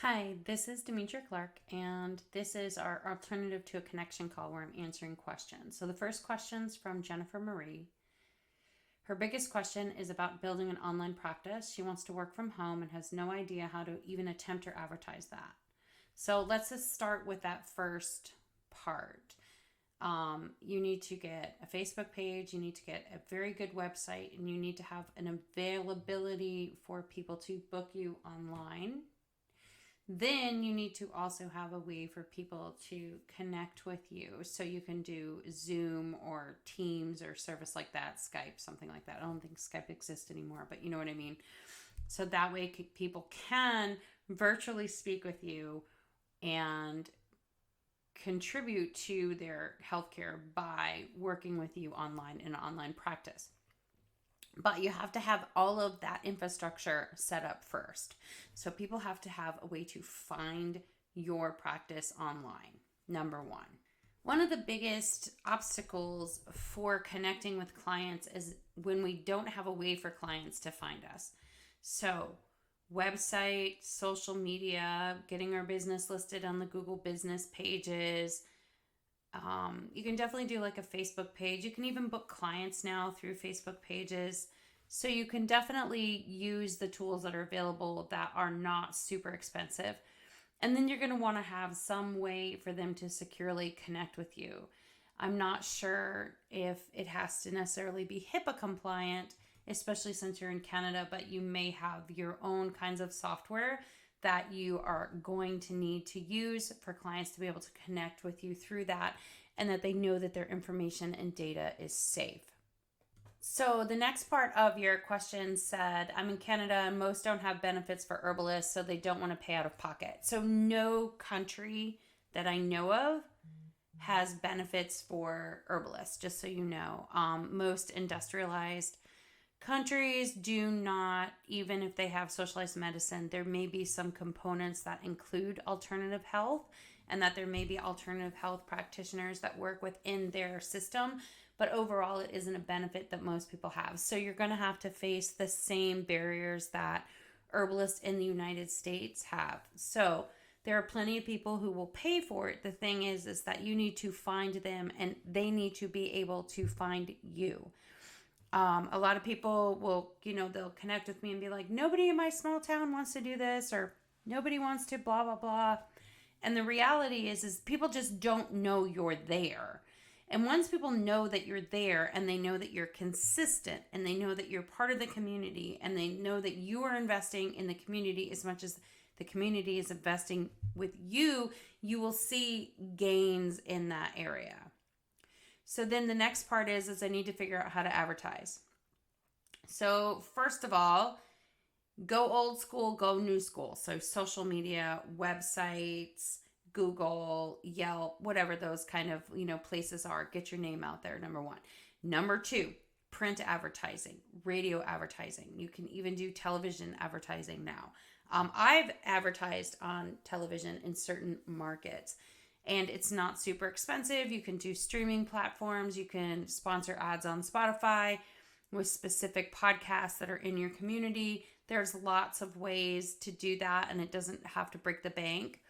Hi, this is Demetria Clark, and this is our alternative to a connection call where I'm answering questions. So, the first question's from Jennifer Marie. Her biggest question is about building an online practice. She wants to work from home and has no idea how to even attempt or advertise that. So, let's just start with that first part. You need to get a Facebook page, you need to get a very good website, and you need to have an availability for people to book you online. Then you need to also have a way for people to connect with you. So you can do Zoom or Teams or service like that, Skype, something like that. I don't think Skype exists anymore, but you know what I mean. So that way people can virtually speak with you and contribute to their healthcare by working with you online in an online practice. But you have to have all of that infrastructure set up first. So people have to have a way to find your practice online, number one. One of the biggest obstacles for connecting with clients is when we don't have a way for clients to find us. So website, social media, getting our business listed on the Google business pages. You can definitely do like a Facebook page. You can even book clients now through Facebook pages. So you can definitely use the tools that are available that are not super expensive. And then you're going to want to have some way for them to securely connect with you. I'm not sure if it has to necessarily be HIPAA compliant, especially since you're in Canada, but you may have your own kinds of software that you are going to need to use for clients to be able to connect with you through that, and that they know that their information and data is safe. So the next part of your question said, I'm in Canada and most don't have benefits for herbalists, so they don't want to pay out of pocket. So no country that I know of has benefits for herbalists, just so you know. Most industrialized countries do not, even if they have socialized medicine, there may be some components that include alternative health, and that there may be alternative health practitioners that work within their system, but overall it isn't a benefit that most people have. So you're going to have to face the same barriers that herbalists in the United States have. So there are plenty of people who will pay for it. The thing is that you need to find them and they need to be able to find you. A lot of people will, they'll connect with me and be like, nobody in my small town wants to do this, or nobody wants to blah, blah, blah. And the reality is people just don't know you're there. And once people know that you're there and they know that you're consistent and they know that you're part of the community and they know that you are investing in the community as much as the community is investing with you, you will see gains in that area. So then the next part is I need to figure out how to advertise. So first of all, go old school, go new school. So social media, websites, Google, Yelp, whatever those kind of, places are. Get your name out there, number one. Number two, print advertising, radio advertising. You can even do television advertising now. I've advertised on television in certain markets. And it's not super expensive. You can do streaming platforms. You can sponsor ads on Spotify with specific podcasts that are in your community. There's lots of ways to do that, and it doesn't have to break the bank.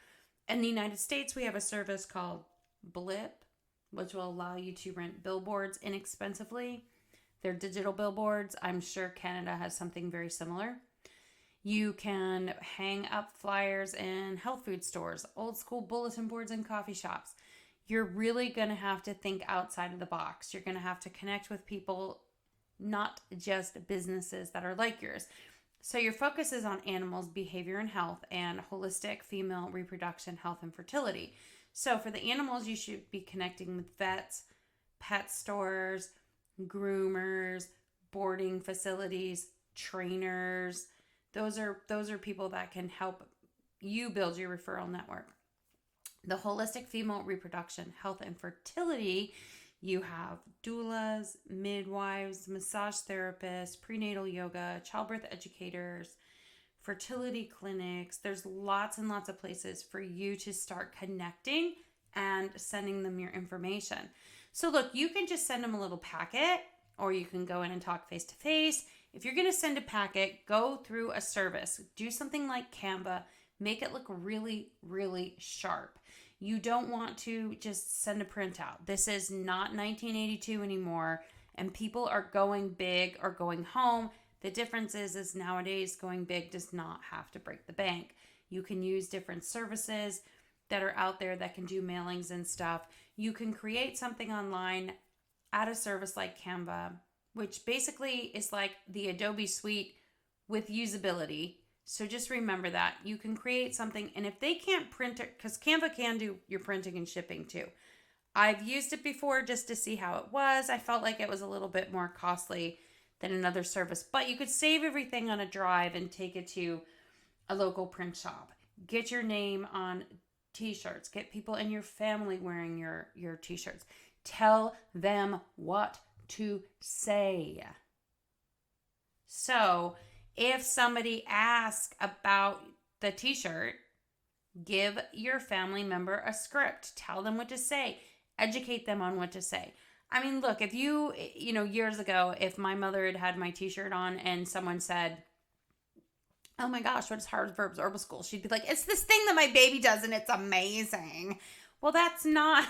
In the United States, we have a service called Blip, which will allow you to rent billboards inexpensively. They're digital billboards. I'm sure Canada has something very similar. You can hang up flyers in health food stores, old school bulletin boards in coffee shops. You're really going to have to think outside of the box. You're going to have to connect with people, not just businesses that are like yours. So your focus is on animals, behavior and health, and holistic female reproduction, health, and fertility. So for the animals, you should be connecting with vets, pet stores, groomers, boarding facilities, trainers. Those are people that can help you build your referral network. The holistic female reproduction, health, and fertility, you have doulas, midwives, massage therapists, prenatal yoga, childbirth educators, fertility clinics. There's lots and lots of places for you to start connecting and sending them your information. So look, you can just send them a little packet, or you can go in and talk face to face. If you're going to send a packet, go through a service. Do something like Canva. Make it look really, really sharp. You don't want to just send a printout. This is not 1982 anymore, and people are going big or going home. The difference is nowadays going big does not have to break the bank. You can use different services that are out there that can do mailings and stuff. You can create something online at a service like Canva, which basically is like the Adobe suite with usability. So just remember that. You can create something, and if they can't print it, because Canva can do your printing and shipping too. I've used it before just to see how it was. I felt like it was a little bit more costly than another service, but you could save everything on a drive and take it to a local print shop. Get your name on t-shirts. Get people in your family wearing your t-shirts. Tell them what to say. So if somebody asks about the t-shirt, give your family member a script. Tell them what to say. Educate them on what to say. I mean, look, if years ago, if my mother had had my t-shirt on and someone said, oh my gosh, what is Harvard's Herbal School? She'd be like, it's this thing that my baby does and it's amazing. Well, that's not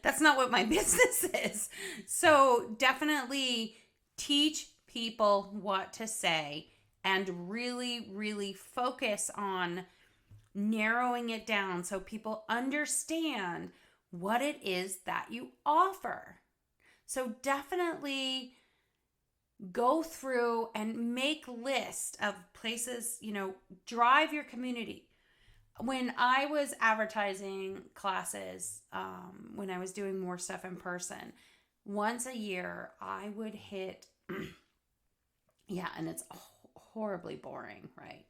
what my business is. So definitely teach people what to say and really, really focus on narrowing it down so people understand what it is that you offer. So definitely go through and make lists of places, drive your community. When I was advertising classes, when I was doing more stuff in person, once a year I would hit, and it's horribly boring, right?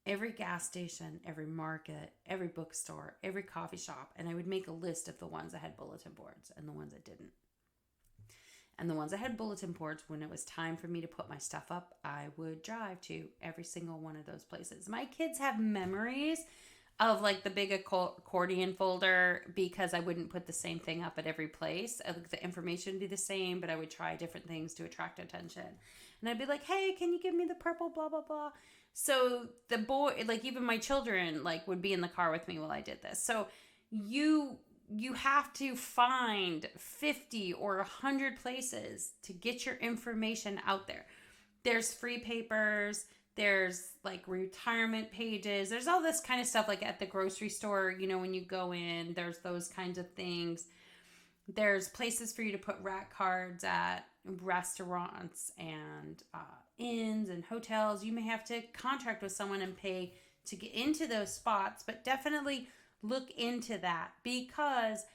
Every gas station, every market, every bookstore, every coffee shop, and I would make a list of the ones that had bulletin boards and the ones that didn't. And the ones that had bulletin boards, when it was time for me to put my stuff up, I would drive to every single one of those places. My kids have memories of like the big accordion folder because I wouldn't put the same thing up at every place. The information would be the same, but I would try different things to attract attention. And I'd be like, hey, can you give me the purple blah, blah, blah. So the boy, like even my children, like would be in the car with me while I did this. So you have to find 50 or 100 places to get your information out there. There's free papers, there's like retirement pages, there's all this kind of stuff like at the grocery store, when you go in, there's those kinds of things. There's places for you to put rat cards at restaurants and inns and hotels. You may have to contract with someone and pay to get into those spots, but definitely look into that, because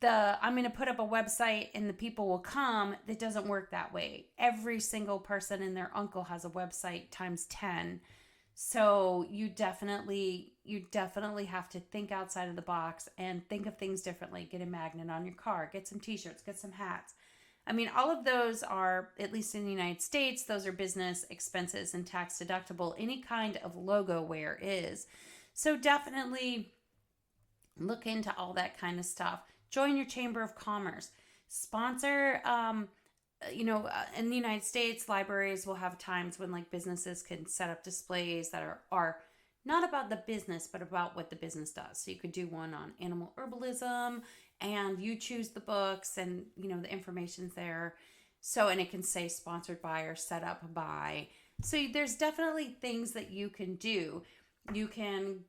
I'm going to put up a website and the people will come. It doesn't work that way. Every single person and their uncle has a website times 10. So you definitely have to think outside of the box and think of things differently. Get a magnet on your car, get some t-shirts, get some hats. I mean, all of those are, at least in the United States, those are business expenses and tax deductible. Any kind of logo wear is. So definitely look into all that kind of stuff. Join your Chamber of Commerce. Sponsor, in the United States, libraries will have times when like businesses can set up displays that are not about the business, but about what the business does. So you could do one on animal herbalism, and you choose the books and, the information's there. So, and it can say sponsored by or set up by. So there's definitely things that you can do. You can,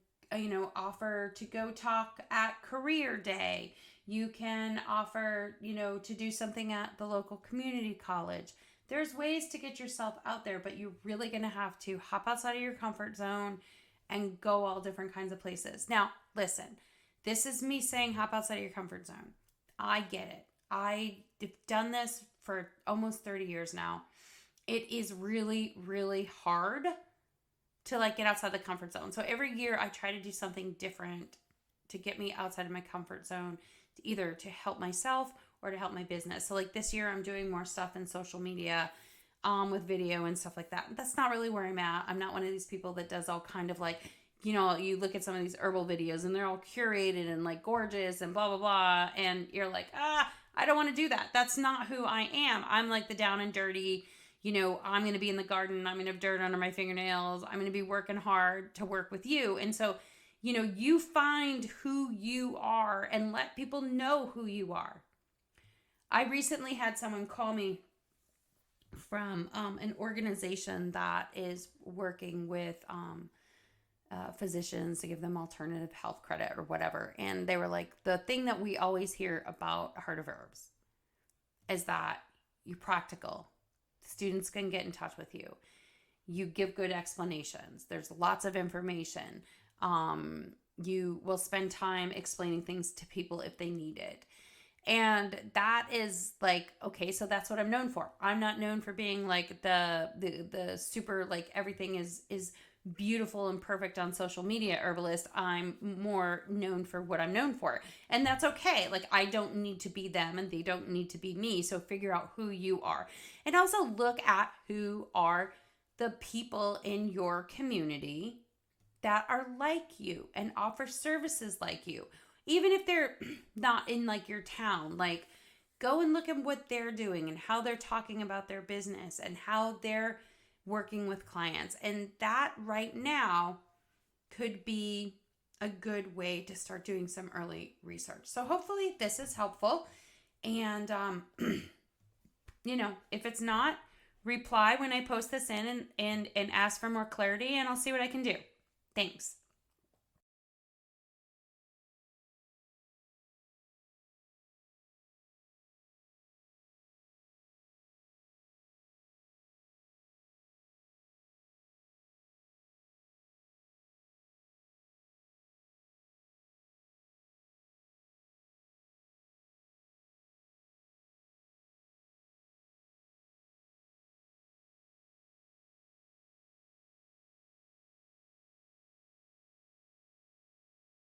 offer to go talk at Career Day. You can offer, to do something at the local community college. There's ways to get yourself out there, but you're really going to have to hop outside of your comfort zone and go all different kinds of places. Now, listen, this is me saying hop outside of your comfort zone. I get it. I've done this for almost 30 years now. It is really, really hard to like get outside the comfort zone. So every year I try to do something different to get me outside of my comfort zone, either to help myself or to help my business. So like this year I'm doing more stuff in social media with video and stuff like that. That's not really where I'm at. I'm not one of these people that does all kind of like, you look at some of these herbal videos and they're all curated and like gorgeous and blah, blah, blah. And you're like, I don't want to do that. That's not who I am. I'm like the down and dirty, I'm going to be in the garden. I'm going to have dirt under my fingernails. I'm going to be working hard to work with you. And so, you find who you are and let people know who you are. I recently had someone call me from an organization that is working with physicians to give them alternative health credit or whatever. And they were like, the thing that we always hear about Heart of Herbs is that you're practical. Students can get in touch with you. You give good explanations. There's lots of information. You will spend time explaining things to people if they need it. And that is like, okay, so that's what I'm known for. I'm not known for being like the super, like everything is beautiful and perfect on social media herbalist. I'm more known for what I'm known for. And that's okay. Like, I don't need to be them and they don't need to be me. So figure out who you are. And also look at who are the people in your community that are like you and offer services like you. Even if they're not in like your town, like go and look at what they're doing and how they're talking about their business and how they're working with clients. And that right now could be a good way to start doing some early research. So hopefully this is helpful. And, if it's not, reply when I post this in and ask for more clarity, and I'll see what I can do. Thanks.